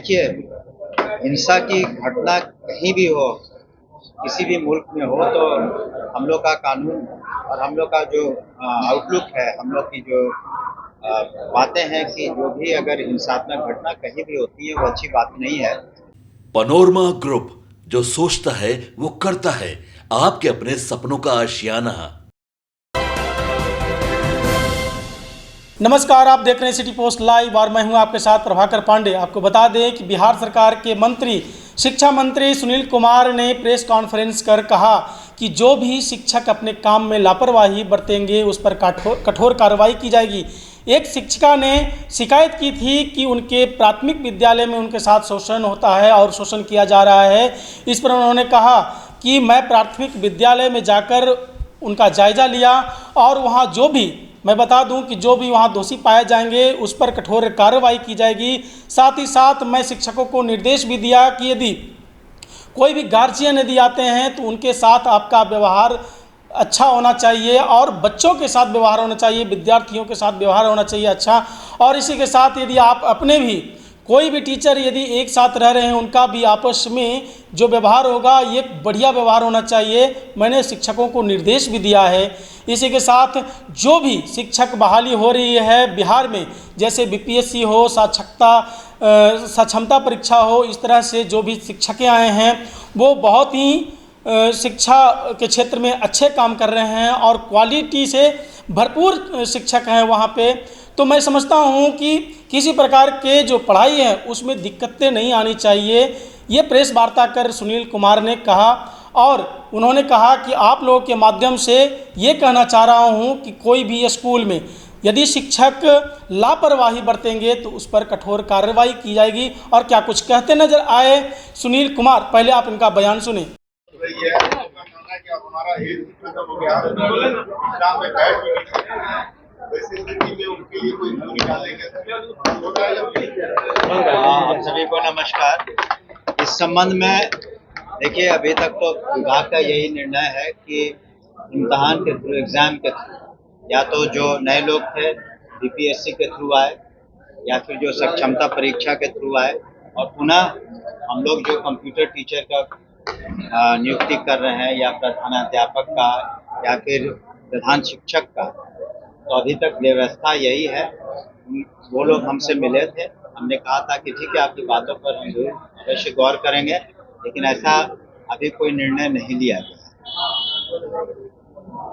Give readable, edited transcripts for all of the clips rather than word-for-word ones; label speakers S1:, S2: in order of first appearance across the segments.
S1: देखिए, हिंसा की घटना कहीं भी हो, किसी भी मुल्क में हो, तो हम लोग का कानून और हम लोग का जो आउटलुक है, हम लोग की जो बातें हैं कि जो भी अगर हिंसात्मक घटना कहीं भी होती है वो अच्छी बात नहीं है।
S2: पनोरमा ग्रुप, जो सोचता है वो करता है। आपके अपने सपनों का आशियाना।
S3: नमस्कार, आप देख रहे हैं सिटी पोस्ट लाइव और मैं हूं आपके साथ प्रभाकर पांडे। आपको बता दें कि बिहार सरकार के मंत्री, शिक्षा मंत्री सुनील कुमार ने प्रेस कॉन्फ्रेंस कर कहा कि जो भी शिक्षक अपने काम में लापरवाही बरतेंगे उस पर कठोर कार्रवाई की जाएगी। एक शिक्षिका ने शिकायत की थी कि उनके प्राथमिक विद्यालय में उनके साथ शोषण होता है और शोषण किया जा रहा है। इस पर उन्होंने कहा कि मैं प्राथमिक विद्यालय में जाकर उनका जायजा लिया और वहाँ मैं बता दूं कि जो भी वहाँ दोषी पाए जाएंगे उस पर कठोर कार्रवाई की जाएगी। साथ ही साथ मैं शिक्षकों को निर्देश भी दिया कि यदि कोई भी गार्जियन यदि आते हैं तो उनके साथ आपका व्यवहार अच्छा होना चाहिए और बच्चों के साथ व्यवहार होना चाहिए, विद्यार्थियों के साथ व्यवहार होना चाहिए अच्छा। और इसी के साथ यदि आप अपने भी कोई भी टीचर यदि एक साथ रह रहे हैं, उनका भी आपस में जो व्यवहार होगा ये बढ़िया व्यवहार होना चाहिए। मैंने शिक्षकों को निर्देश भी दिया है। इसी के साथ जो भी शिक्षक बहाली हो रही है बिहार में, जैसे बीपीएससी हो, सक्षमता परीक्षा हो, इस तरह से जो भी शिक्षकें आए हैं वो बहुत ही शिक्षा के क्षेत्र में अच्छे काम कर रहे हैं और क्वालिटी से भरपूर शिक्षक हैं वहाँ पे। तो मैं समझता हूँ कि किसी प्रकार के जो पढ़ाई है उसमें दिक्कतें नहीं आनी चाहिए। ये प्रेस वार्ता कर सुनील कुमार ने कहा और उन्होंने कहा कि आप लोगों के माध्यम से ये कहना चाह रहा हूँ कि कोई भी स्कूल में यदि शिक्षक लापरवाही बरतेंगे तो उस पर कठोर कार्रवाई की जाएगी। और क्या कुछ कहते नजर आए सुनील कुमार, पहले आप इनका बयान सुने।
S1: आप सभी को नमस्कार। इस संबंध में देखिए, अभी तक तो विभाग का यही निर्णय है कि इम्तहान के थ्रू, एग्जाम के थ्रू, या तो जो नए लोग थे बीपीएससी के थ्रू आए या फिर जो सक्षमता परीक्षा के थ्रू आए, और पुनः हम लोग जो कंप्यूटर टीचर का नियुक्ति कर रहे हैं या प्रधानाध्यापक का या फिर प्रधान शिक्षक का, तो अभी तक व्यवस्था यही है। वो लोग हमसे मिले थे, हमने कहा था कि ठीक है, आपकी बातों पर हम जरूर अवश्य गौर करेंगे, लेकिन ऐसा अभी कोई निर्णय नहीं लिया गया।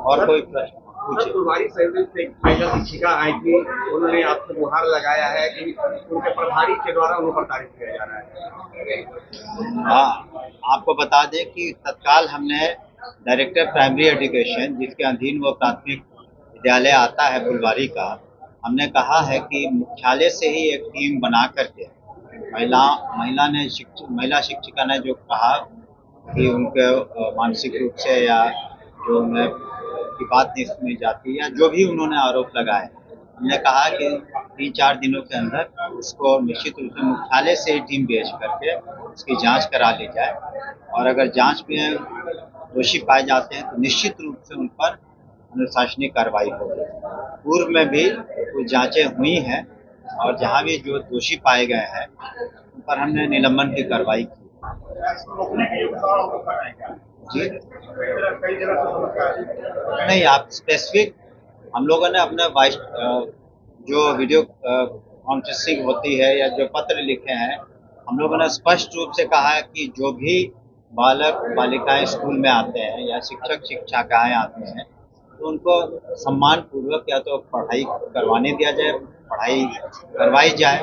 S1: और कोई प्रश्न पूछिए।
S4: फुलवारी शहर से एक महिला शिक्षिका आई थी, उन्होंने आपसे गुहार लगाया है कि उनके प्रभारी के द्वारा उन पर तारीफ किया जा रहा है।
S1: हाँ, आपको बता दें कि तत्काल हमने डायरेक्टर प्राइमरी एजुकेशन, जिसके अधीन वो प्राथमिक विद्यालय आता है फुलवारी का, हमने कहा है कि मुख्यालय से ही एक टीम बना करके महिला शिक्षिका ने जो कहा कि उनके मानसिक रूप से या जो उन्हें की बात नहीं सुनी जाती या जो भी उन्होंने आरोप लगाए, हमने कहा कि 3-4 दिनों के अंदर उसको निश्चित रूप से मुख्यालय से ही टीम भेज करके उसकी जांच करा ली जाए, और अगर जांच में दोषी पाए जाते हैं तो निश्चित रूप से उन पर अनुशासनिक कार्रवाई होगी। पूर्व में भी कुछ जांचें हुई हैं और जहां भी जो दोषी पाए गए हैं उन पर हमने निलंबन की कार्रवाई की। जी नहीं, आप स्पेसिफिक, हम लोगों ने अपने वाइस जो वीडियो कॉन्फ्रेंसिंग होती है या जो पत्र लिखे हैं, हम लोगों ने स्पष्ट रूप से कहा है कि जो भी बालक बालिकाएं स्कूल में आते हैं या शिक्षक शिक्षिकाएं आते हैं तो उनको सम्मान पूर्वक या तो पढ़ाई करवाने दिया जाए, पढ़ाई करवाई जाए।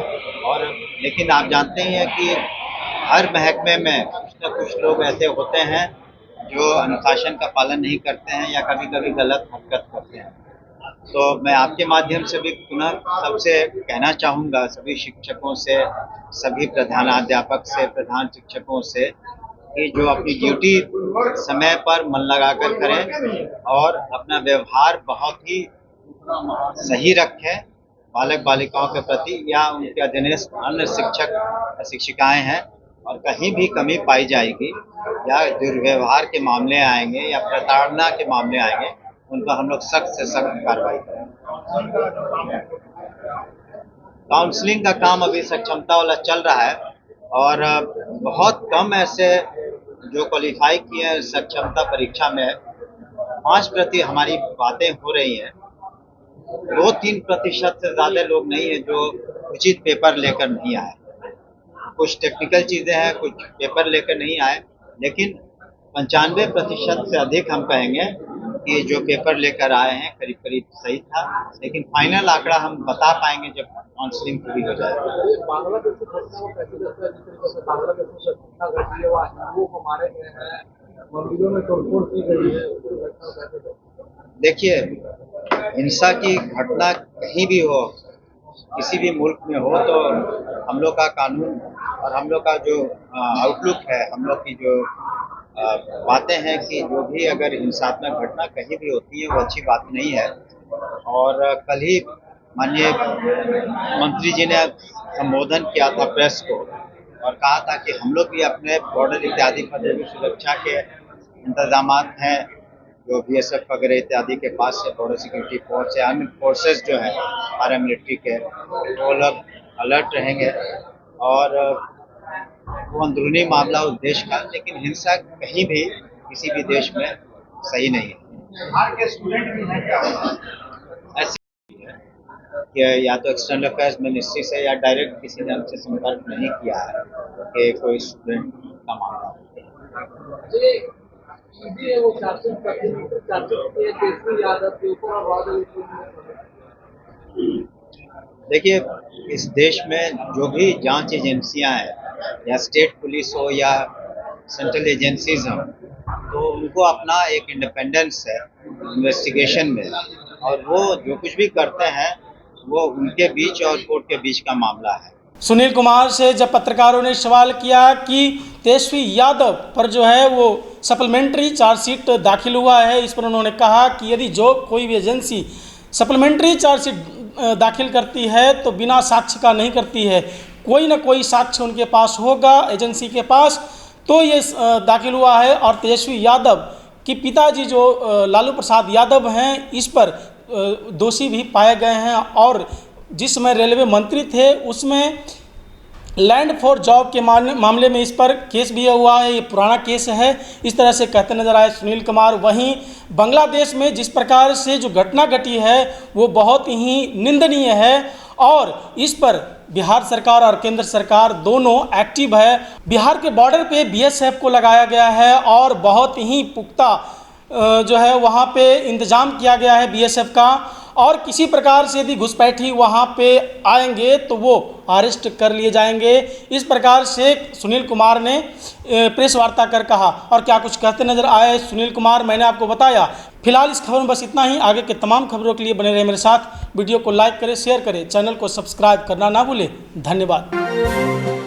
S1: और लेकिन आप जानते ही हैं कि हर महकमे में कुछ न कुछ लोग ऐसे होते हैं जो अनुशासन का पालन नहीं करते हैं या कभी कभी गलत हरकत करते हैं। तो मैं आपके माध्यम से भी पुनः सबसे कहना चाहूँगा, सभी शिक्षकों से, सभी प्रधानाध्यापक से, प्रधान शिक्षकों से, कि जो अपनी ड्यूटी समय पर मन लगाकर करें और अपना व्यवहार बहुत ही सही रखें बालक बालिकाओं के प्रति या उनके अधीनस्थ अन्य शिक्षक शिक्षिकाएं हैं, और कहीं भी कमी पाई जाएगी या दुर्व्यवहार के मामले आएंगे या प्रताड़ना के मामले आएंगे, उन पर हम लोग सख्त से सख्त कार्रवाई करेंगे। काउंसलिंग का काम अभी सक्षमता वाला चल रहा है, और बहुत कम ऐसे जो क्वालिफाई किए हैं सक्षमता परीक्षा में 5% हमारी बातें हो रही हैं। 2-3% से ज़्यादा लोग नहीं है जो उचित पेपर लेकर नहीं आए। कुछ टेक्निकल चीज़ें हैं, कुछ पेपर लेकर नहीं आए, लेकिन 95% से अधिक हम कहेंगे कि जो पेपर लेकर आए हैं करीब करीब सही था, लेकिन फाइनल आंकड़ा हम बता पाएंगे जब काउंसलिंग पूरी हो जाएगी।
S5: बांग्लादेश की घटना को कैसे देखते हैं? जिस तरीके से बांग्लादेश में घटना घटी है, वहाँ हिंदुओं को मारे गए हैं, मंदिरों में तोड़फोड़ की गई है, उस घटना को कैसे देखते हैं?
S1: देखिए, हिंसा की घटना कहीं भी हो, किसी भी मुल्क में हो, तो हम लोग का कानून और हम लोग का जो आउटलुक है, हम लोग की जो बातें हैं कि जो भी अगर हिंसात्मक घटना कहीं भी होती है वो अच्छी बात नहीं है। और कल ही माननीय मंत्री जी ने संबोधन किया था प्रेस को और कहा था कि हम लोग भी अपने बॉर्डर इत्यादि पर जो भी सुरक्षा के इंतजामात हैं, जो BSF वगैरह इत्यादि के पास है, बॉर्डर सिक्योरिटी फोर्स या अन्य फोर्सेस जो हैं पैरामिलिट्री के, वो लोग अलर्ट रहेंगे। और वो अंदरूनी मामला उस देश का, लेकिन हिंसा कहीं भी किसी भी देश में सही नहीं है।
S4: बिहार के स्टूडेंट भी हैं क्या?
S1: ऐसी है कि या तो एक्सटर्नल अफेयर्स मिनिस्ट्री से या डायरेक्ट किसी ने हमसे संपर्क नहीं किया है कि कोई स्टूडेंट का मामला हो।
S5: ये वो चार्जशीट के तेजस्वी यादव के ऊपर
S1: देखिए, इस देश में जो भी जांच एजेंसियां हैं, या स्टेट पुलिस हो या सेंट्रल एजेंसीज हो, तो उनको अपना एक इंडिपेंडेंस है इन्वेस्टिगेशन में, और वो जो कुछ भी करते हैं वो उनके बीच और कोर्ट के बीच का मामला है।
S3: सुनील कुमार से जब पत्रकारों ने सवाल किया कि तेजस्वी यादव पर जो है वो सप्लीमेंट्री चार्जशीट दाखिल हुआ है, इस पर उन्होंने कहा कि यदि जो कोई भी एजेंसी सप्लीमेंट्री चार्जशीट दाखिल करती है तो बिना साक्ष्य का नहीं करती है, कोई ना कोई साक्ष्य उनके पास होगा एजेंसी के पास, तो ये दाखिल हुआ है। और तेजस्वी यादव के पिताजी जो लालू प्रसाद यादव हैं, इस पर दोषी भी पाए गए हैं, और जिस समय रेलवे मंत्री थे उसमें लैंड फॉर जॉब के मामले में इस पर केस भी हुआ है, ये पुराना केस है, इस तरह से कहते नजर आए सुनील कुमार। वहीं बांग्लादेश में जिस प्रकार से जो घटना घटी है वो बहुत ही निंदनीय है, और इस पर बिहार सरकार और केंद्र सरकार दोनों एक्टिव है। बिहार के बॉर्डर पे BSF को लगाया गया है और बहुत ही पुख्ता जो है वहाँ पे इंतज़ाम किया गया है BSF का, और किसी प्रकार से यदि घुसपैठी वहाँ पे आएंगे तो वो अरेस्ट कर लिए जाएंगे। इस प्रकार से सुनील कुमार ने प्रेस वार्ता कर कहा। और क्या कुछ कहते नजर आए सुनील कुमार, मैंने आपको बताया। फिलहाल इस खबर में बस इतना ही। आगे के तमाम खबरों के लिए बने रहे मेरे साथ। वीडियो को लाइक करें, शेयर करें, चैनल को सब्सक्राइब करना ना भूलें। धन्यवाद।